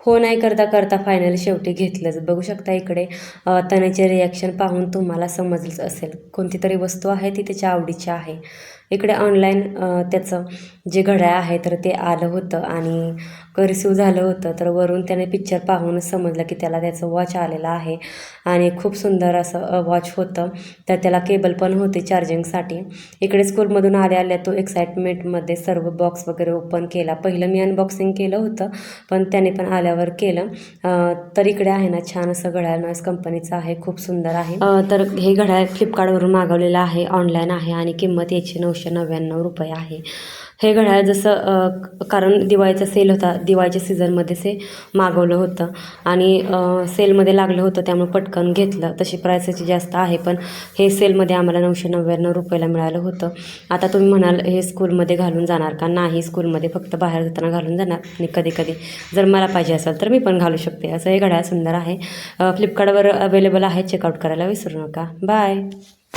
हो नाही करता करता फायनली शेवटी घेतलंच. बघू शकता इकडे तनयचे रिॲक्शन पाहून तुम्हाला समजलंच असेल. कोणती तरी वस्तू आहे ती त्याच्या आवडीची आहे. इकडे ऑनलाईन त्याचं जे घड्याळ आहे तर ते आलं होतं आणि रिसीव झालं होतं. तर वरून त्याने पिक्चर पाहूनच समजलं की त्याला त्याचं वॉच आलेलं आहे आणि खूप सुंदर असं वॉच होतं. तर त्याला केबल पण होते चार्जिंगसाठी. इकडे स्कूलमधून आल्या तो एक्साइटमेंटमध्ये सर्व बॉक्स वगैरे ओपन केला. पहिलं मी अनबॉक्सिंग केलं होतं पण त्याने पण आल्यावर केलं. तर इकडे आहे ना छान असं घड्याळ नॉईस कंपनीचं आहे, खूप सुंदर आहे. तर हे घड्याळ फ्लिपकार्टवरून मागवलेलं आहे, ऑनलाईन आहे आणि किंमत याची ₹999 आहे. हे घड्याळ जसं कारण दिवाळीचा सेल होता, दिवाळीच्या सीझनमध्ये मागवलं होतं आणि सेलमध्ये लागलं होतं त्यामुळे पटकन घेतलं. तशी प्राईस याची जास्त आहे पण हे सेलमध्ये आम्हाला ₹999 मिळालं होतं. आता तुम्ही म्हणाल हे स्कूलमध्ये घालून जाणार का? नाही, स्कूलमध्ये फक्त बाहेर जाताना घालून जाणार आणि कधी-कधी जर मला पाहिजे असेल तर मी पण घालू शकते. असं हे घड्याळ सुंदर आहे. फ्लिपकार्टवर अवेलेबल आहे, चेकआउट करायला विसरू नका. बाय.